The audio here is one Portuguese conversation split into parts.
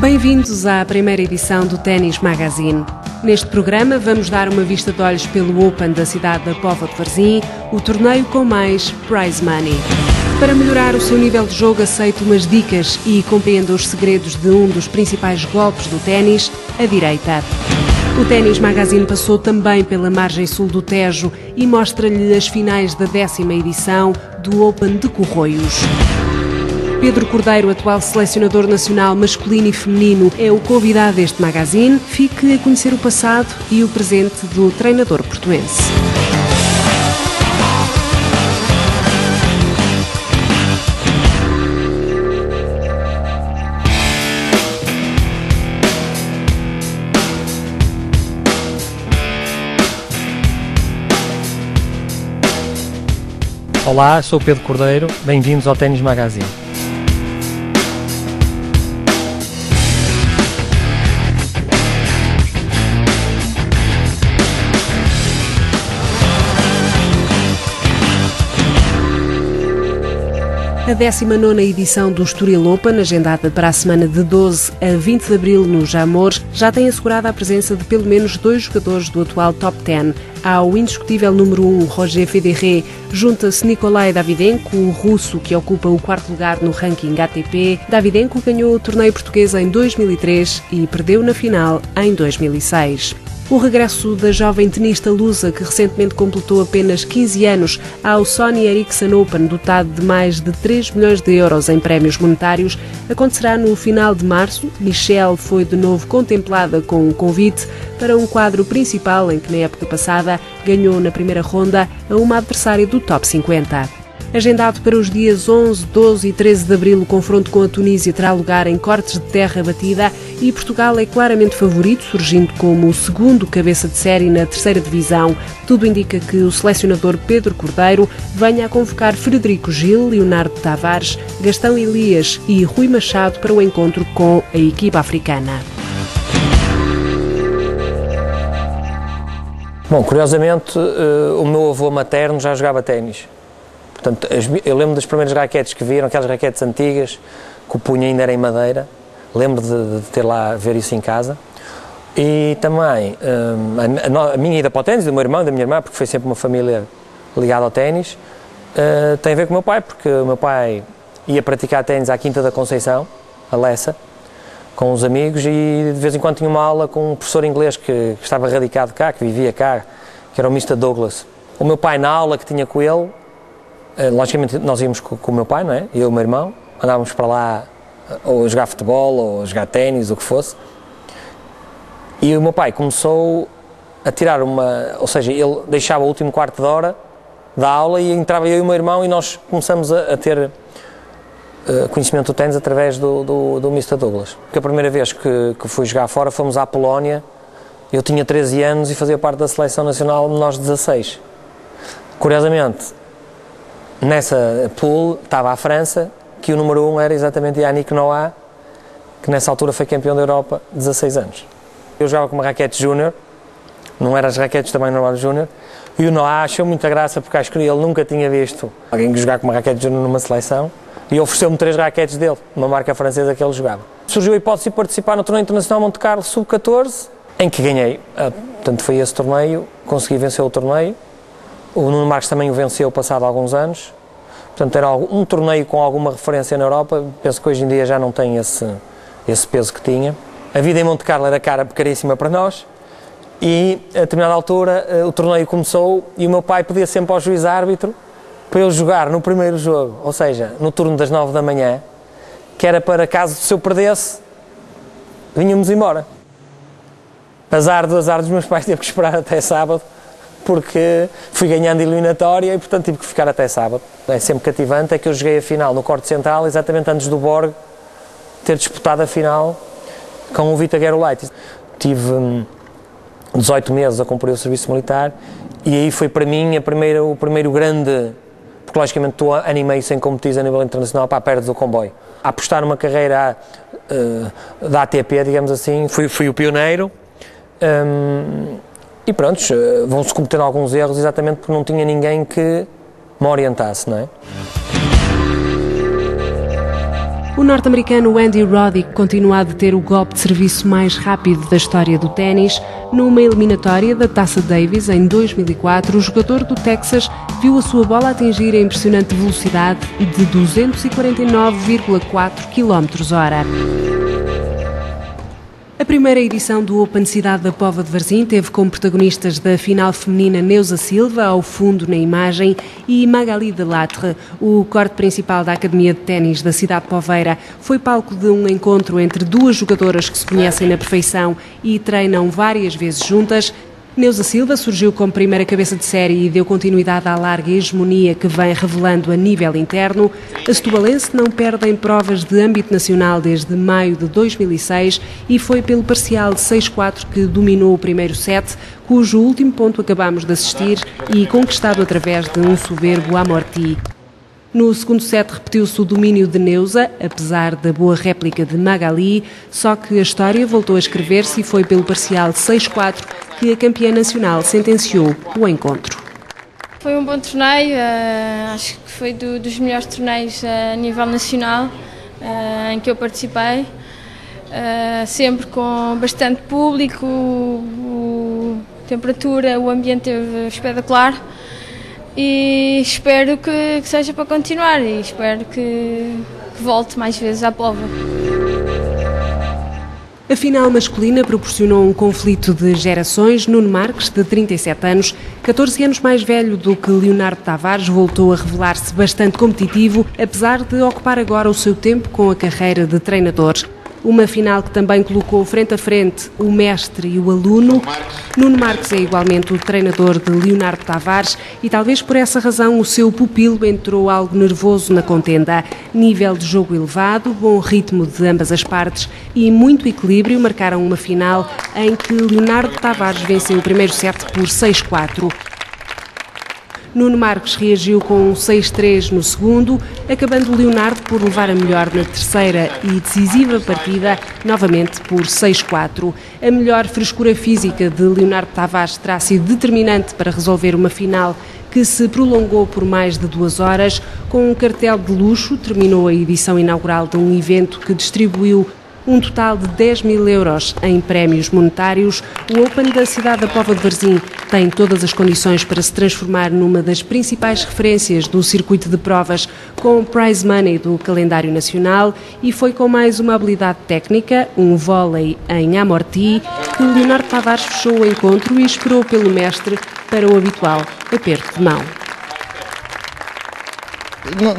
Bem-vindos à primeira edição do Ténis Magazine. Neste programa vamos dar uma vista de olhos pelo Open da cidade da Póvoa de Varzim, o torneio com mais prize money. Para melhorar o seu nível de jogo, aceite umas dicas e compreenda os segredos de um dos principais golpes do ténis, a direita. O Ténis Magazine passou também pela margem sul do Tejo e mostra-lhe as finais da 10ª edição do Open de Corroios. Pedro Cordeiro, atual selecionador nacional masculino e feminino, é o convidado deste magazine. Fique a conhecer o passado e o presente do treinador portuense. Olá, sou o Pedro Cordeiro, bem-vindos ao Ténis Magazine. A 19ª edição do Estoril Open, agendada para a semana de 12 a 20 de abril no Jamor, já tem assegurada a presença de pelo menos 2 jogadores do atual Top 10. Ao indiscutível número 1, Roger Federer, junta-se Nikolai Davydenko, o russo que ocupa o 4º lugar no ranking ATP. Davydenko ganhou o torneio português em 2003 e perdeu na final em 2006. O regresso da jovem tenista lusa, que recentemente completou apenas 15 anos, ao Sony Ericsson Open, dotado de mais de 3 milhões de euros em prémios monetários, acontecerá no final de março. Michelle foi de novo contemplada com um convite para um quadro principal em que, na época passada, ganhou na primeira ronda a uma adversária do Top 50. Agendado para os dias 11, 12 e 13 de abril, o confronto com a Tunísia terá lugar em cortes de terra batida e Portugal é claramente favorito, surgindo como o segundo cabeça de série na 3ª divisão. Tudo indica que o selecionador Pedro Cordeiro venha a convocar Frederico Gil, Leonardo Tavares, Gastão Elias e Rui Machado para o encontro com a equipa africana. Bom, curiosamente, o meu avô materno já jogava ténis. Portanto, eu lembro das primeiras raquetes que viram, aquelas raquetes antigas, que o punho ainda era em madeira. Lembro de ter lá, ver isso em casa. E também, a minha ida para o ténis, do meu irmão e da minha irmã, porque foi sempre uma família ligada ao ténis, tem a ver com o meu pai, porque o meu pai ia praticar ténis à Quinta da Conceição, a Lessa, com os amigos, e de vez em quando tinha uma aula com um professor inglês que estava radicado cá, que vivia cá, que era o Mr. Douglas. O meu pai, na aula que tinha com ele, logicamente nós íamos com o meu pai, não é? Eu e o meu irmão, andávamos para lá ou a jogar futebol, ou a jogar ténis, o que fosse. E o meu pai começou a tirar ou seja, ele deixava o último quarto de hora da aula e entrava eu e o meu irmão e nós começamos a ter conhecimento do ténis através do Mr. Douglas. Porque a primeira vez que fui jogar fora fomos à Polónia, eu tinha 13 anos e fazia parte da seleção nacional menores de 16. Curiosamente, nessa pool estava a França, que o número 1 era exatamente Yannick Noah, que nessa altura foi campeão da Europa, 16 anos. Eu jogava com uma raquete júnior, não eram as raquetes também normais júnior, e o Noah achou muita graça, porque acho que ele nunca tinha visto alguém jogar com uma raquete júnior numa seleção, e ofereceu-me 3 raquetes dele, uma marca francesa que ele jogava. Surgiu a hipótese de participar no torneio internacional Monte Carlo Sub-14, em que ganhei. Portanto, foi esse torneio, consegui vencer o torneio. O Nuno Marques também o venceu passado alguns anos. Portanto, era um torneio com alguma referência na Europa. Penso que hoje em dia já não tem esse peso que tinha. A vida em Monte Carlo era caríssima para nós. E, a determinada altura, o torneio começou e o meu pai pedia sempre ao juiz-árbitro para eu jogar no primeiro jogo, ou seja, no turno das 9 da manhã, que era para, caso se eu perdesse, vinhamos embora. Azar dos meus pais, teve que esperar até sábado, porque fui ganhando eliminatória e, portanto, tive que ficar até sábado. É sempre cativante, é que eu joguei a final no corte central, exatamente antes do Borg ter disputado a final com o Vita Gerolaitis. Tive 18 meses a cumprir o serviço militar e aí foi para mim o primeiro grande, porque logicamente estou animei sem competir a nível internacional para perto do comboio. A apostar numa carreira da ATP, digamos assim, fui o pioneiro. E pronto, vão-se cometer alguns erros exatamente porque não tinha ninguém que me orientasse, não é? O norte-americano Andy Roddick continua a deter o golpe de serviço mais rápido da história do ténis. Numa eliminatória da Taça Davis em 2004, o jogador do Texas viu a sua bola atingir a impressionante velocidade de 249,4 km/h. A primeira edição do Open Cidade da Póvoa de Varzim teve como protagonistas da final feminina Neuza Silva, ao fundo na imagem, e Magali Delattre. O corte principal da Academia de Ténis da cidade poveira foi palco de um encontro entre duas jogadoras que se conhecem na perfeição e treinam várias vezes juntas. Neuza Silva surgiu como primeira cabeça de série e deu continuidade à larga hegemonia que vem revelando a nível interno. A setubalense não perde em provas de âmbito nacional desde maio de 2006 e foi pelo parcial de 6-4 que dominou o primeiro set, cujo último ponto acabamos de assistir e conquistado através de um soberbo amorti. No segundo set repetiu-se o domínio de Neuza, apesar da boa réplica de Magali, só que a história voltou a escrever-se e foi pelo parcial de 6-4 que a campeã nacional sentenciou o encontro. Foi um bom torneio, acho que foi dos melhores torneios a nível nacional em que eu participei, sempre com bastante público, temperatura, o ambiente esteve espetacular. E espero que seja para continuar e espero que volte mais vezes à Póvoa. A final masculina proporcionou um conflito de gerações. Nuno Marques, de 37 anos, 14 anos mais velho do que Leonardo Tavares, voltou a revelar-se bastante competitivo, apesar de ocupar agora o seu tempo com a carreira de treinador. Uma final que também colocou frente a frente o mestre e o aluno. Nuno Marques é igualmente o treinador de Leonardo Tavares e talvez por essa razão o seu pupilo entrou algo nervoso na contenda. Nível de jogo elevado, bom ritmo de ambas as partes e muito equilíbrio marcaram uma final em que Leonardo Tavares venceu o primeiro set por 6-4. Nuno Marques reagiu com um 6-3 no segundo, acabando Leonardo por levar a melhor na terceira e decisiva partida, novamente por 6-4. A melhor frescura física de Leonardo Tavares terá sido determinante para resolver uma final que se prolongou por mais de 2 horas. Com um cartel de luxo, terminou a edição inaugural de um evento que distribuiu um total de 10 mil euros em prémios monetários. O Open da cidade da Póvoa de Varzim tem todas as condições para se transformar numa das principais referências do circuito de provas, com prize money do calendário nacional, e foi com mais uma habilidade técnica, um vôlei em amorti, que Leonardo Tavares fechou o encontro e esperou pelo mestre para o habitual aperto de mão.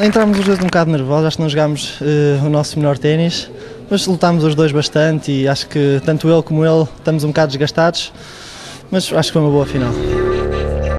Entramos os dois um bocado nervosos, acho que não jogámos o nosso melhor ténis, mas lutámos os dois bastante e acho que tanto ele como ele estamos um bocado desgastados, mas acho que foi uma boa final.